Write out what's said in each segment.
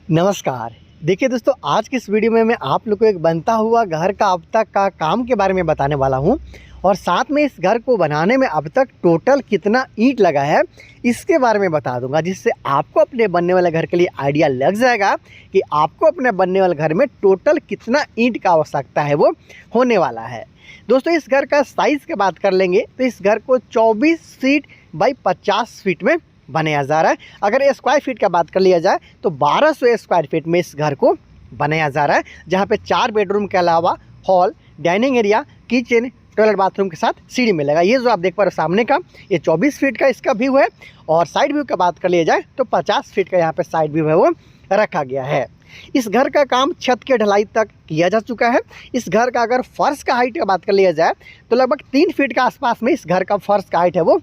नमस्कार। देखिए दोस्तों, आज की इस वीडियो में मैं आप लोग को एक बनता हुआ घर का अब तक का काम के बारे में बताने वाला हूं और साथ में इस घर को बनाने में अब तक टोटल कितना ईंट लगा है इसके बारे में बता दूंगा, जिससे आपको अपने बनने वाले घर के लिए आइडिया लग जाएगा कि आपको अपने बनने वाले घर में टोटल कितना ईंट का आवश्यकता है वो होने वाला है। दोस्तों, इस घर का साइज़ की बात कर लेंगे तो इस घर को 24 फीट बाई 50 फीट में बनाया जा रहा है। अगर स्क्वायर फीट का बात कर लिया जाए तो 1200 स्क्वायर फीट में इस घर को बनाया जा रहा है, जहाँ पे 4 बेडरूम के अलावा hall, dining area, kitchen, toilet, bathroom के साथ सीढ़ी मिलेगा। ये जो आप देख पा रहे हो सामने का, ये 24 फीट का इसका व्यू है। और साइड व्यू का बात कर लिया जाए तो 50 फीट का यहाँ पे साइड व्यू है वो रखा गया है। इस घर का काम छत के ढलाई तक किया जा चुका है। इस घर का अगर फर्श का हाइट का बात कर लिया जाए तो लगभग 3 फीट का आसपास में इस घर का फर्श का हाइट है वो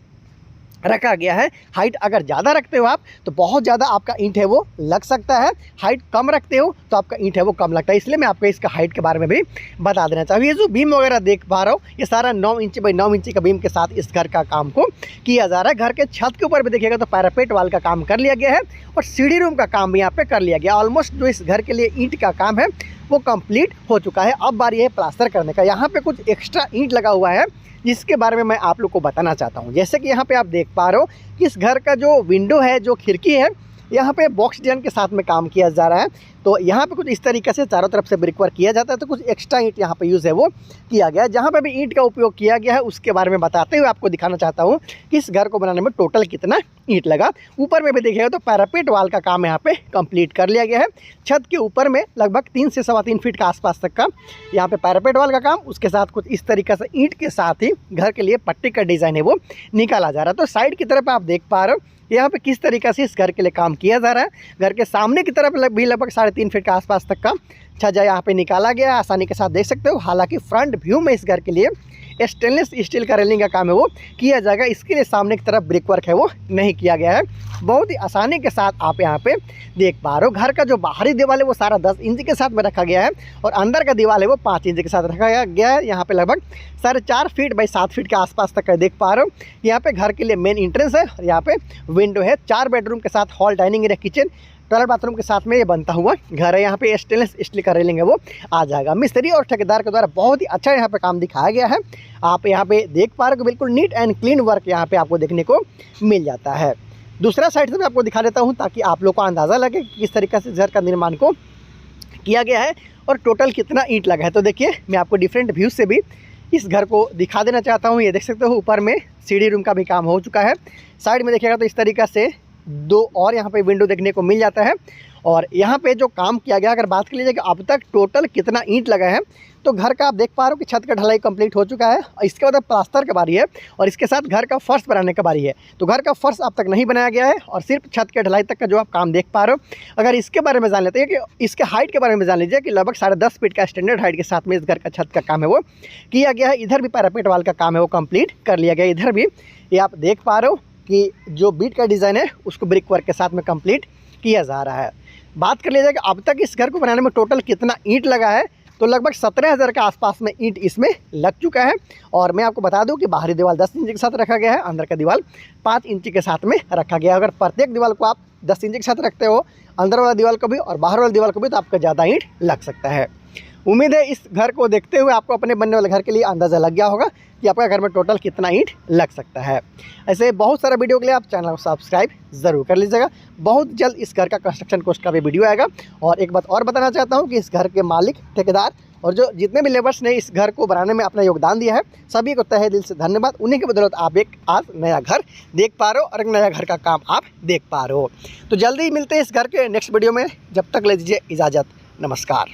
रखा गया है। हाइट अगर ज़्यादा रखते हो आप तो बहुत ज़्यादा आपका ईंट है वो लग सकता है, हाइट कम रखते हो तो आपका ईंट है वो कम लगता है। इसलिए मैं आपको इसका हाइट के बारे में भी बता देना चाहूँ। ये जो बीम वगैरह देख पा रहा हूँ, ये सारा 9 इंच बाई 9 इंच का बीम के साथ इस घर का काम को किया जा रहा है। घर के छत के ऊपर भी देखिएगा तो पैरापेट वाल का काम कर लिया गया है और सीढ़ी रूम का काम भी यहाँ पे कर लिया गया। ऑलमोस्ट जो इस घर के लिए ईंट का काम है वो कंप्लीट हो चुका है। अब बारी है प्लास्टर करने का। यहाँ पे कुछ एक्स्ट्रा ईंट लगा हुआ है जिसके बारे में मैं आप लोग को बताना चाहता हूँ। जैसे कि यहाँ पे आप देख पा रहे हो कि इस घर का जो विंडो है, जो खिड़की है, यहाँ पे बॉक्स डिजाइन के साथ में काम किया जा रहा है। तो यहाँ पे कुछ इस तरीके से चारों तरफ से ब्रिक वर्क किया जाता है, तो कुछ एक्स्ट्रा ईंट यहाँ पे यूज़ है वो किया गया है। जहाँ पे भी ईंट का उपयोग किया गया है उसके बारे में बताते हुए आपको दिखाना चाहता हूँ कि इस घर को बनाने में टोटल कितना ईंट लगा। ऊपर में भी देखिएगा तो पैरापेट वाल का काम यहाँ पे कंप्लीट कर लिया गया है। छत के ऊपर में लगभग 3 से 3.25 फीट का आसपास तक का यहाँ पे पैरापेट वाल का काम, उसके साथ कुछ इस तरीके से ईंट के साथ ही घर के लिए पट्टी का डिज़ाइन है वो निकाला जा रहा है। तो साइड की तरफ आप देख पा रहे हो यहाँ पे किस तरीके से इस घर के लिए काम किया जा रहा है। घर के सामने की तरफ भी लगभग 3.5 फीट के आसपास तक का छज्जा यहाँ पे निकाला गया है, आसानी के साथ देख सकते हो। हालांकि फ्रंट व्यू में इस घर के लिए स्टेनलेस स्टील का रेलिंग का काम है वो किया जाएगा। इसके लिए सामने की तरफ ब्रिक वर्क है वो नहीं किया गया है। बहुत ही आसानी के साथ आप यहाँ पे देख पा रहे हो। घर का जो बाहरी दीवार है वो सारा 10 इंच के साथ में रखा गया है और अंदर का दीवार है वो 5 इंच के साथ रखा गया है। यहाँ पे लगभग 4.5 फीट बाई 7 फीट के आसपास तक का देख पा रहे हो। यहाँ पे घर के लिए मेन इंट्रेंस है और यहाँ पे विंडो है। 4 बेडरूम के साथ hall, dining area, kitchen, toilet, bathroom के साथ में ये बनता हुआ घर है। यहाँ पे स्टेनलेस स्टील का रेलिंग है वो आ जाएगा। मिस्त्री और ठेकेदार के द्वारा बहुत ही अच्छा यहाँ पे काम दिखाया गया है। आप यहाँ पे देख पा रहे हो बिल्कुल नीट एंड क्लीन वर्क यहाँ पे आपको देखने को मिल जाता है। दूसरा साइड से मैं आपको दिखा देता हूँ ताकि आप लोग को अंदाज़ा लगे कि किस तरीके से घर का निर्माण को किया गया है और टोटल कितना ईंट लगा है। तो देखिए, मैं आपको डिफरेंट व्यूज से भी इस घर को दिखा देना चाहता हूँ। ये देख सकते हो ऊपर में सीढ़ी रूम का भी काम हो चुका है। साइड में देखिएगा तो इस तरीक़े से 2 और यहाँ पे विंडो देखने को मिल जाता है। और यहाँ पे जो काम किया गया, अगर बात कर लीजिए कि अब तक टोटल कितना ईंट लगा है, तो घर का आप देख पा रहे हो कि छत का ढलाई कंप्लीट हो चुका है। इसके बाद प्लास्टर की बारी है और इसके साथ घर का फर्श बनाने की बारी है। तो घर का फर्श अब तक नहीं बनाया गया है और सिर्फ छत के ढलाई तक का जो आप काम देख पा रहे हो। अगर इसके बारे में जान लेते हैं कि इसके हाइट के बारे में जान लीजिए कि लगभग 10.5 फीट का स्टैंडर्ड हाइट के साथ में इस घर का छत का काम है वो किया गया है। इधर भी पैरापेट वाल का काम है वो कंप्लीट कर लिया गया। इधर भी ये आप देख पा रहे हो कि जो बीट का डिज़ाइन है उसको ब्रिक वर्क के साथ में कंप्लीट किया जा रहा है। बात कर लिया जाए कि अब तक इस घर को बनाने में टोटल कितना ईंट लगा है, तो लगभग 17,000 के आसपास में ईंट इसमें लग चुका है। और मैं आपको बता दूं कि बाहरी दीवार 10 इंच के साथ रखा गया है, अंदर का दीवार 5 इंच के साथ में रखा गया है। अगर प्रत्येक दीवार को आप 10 इंच के साथ रखते हो, अंदर वाला दीवार को भी और बाहर वाला दीवार को भी, तो आपका ज़्यादा ईंट लग सकता है। उम्मीद है इस घर को देखते हुए आपको अपने बनने वाले घर के लिए अंदाज़ा लग गया होगा कि आपका घर में टोटल कितना ईंट लग सकता है। ऐसे बहुत सारा वीडियो के लिए आप चैनल को सब्सक्राइब ज़रूर कर लीजिएगा। बहुत जल्द इस घर का कंस्ट्रक्शन कोस्ट का भी वीडियो आएगा। और एक बात और बताना चाहता हूँ कि इस घर के मालिक, ठेकेदार और जो जितने भी लेबर्स ने इस घर को बनाने में अपना योगदान दिया है, सभी को तहे दिल से धन्यवाद। उन्हीं की बदौलत आप एक आज नया घर देख पा रहे हो और एक नया घर का काम आप देख पा रहे हो। तो जल्दी ही मिलते हैं इस घर के नेक्स्ट वीडियो में। जब तक ले दीजिए इजाज़त। नमस्कार।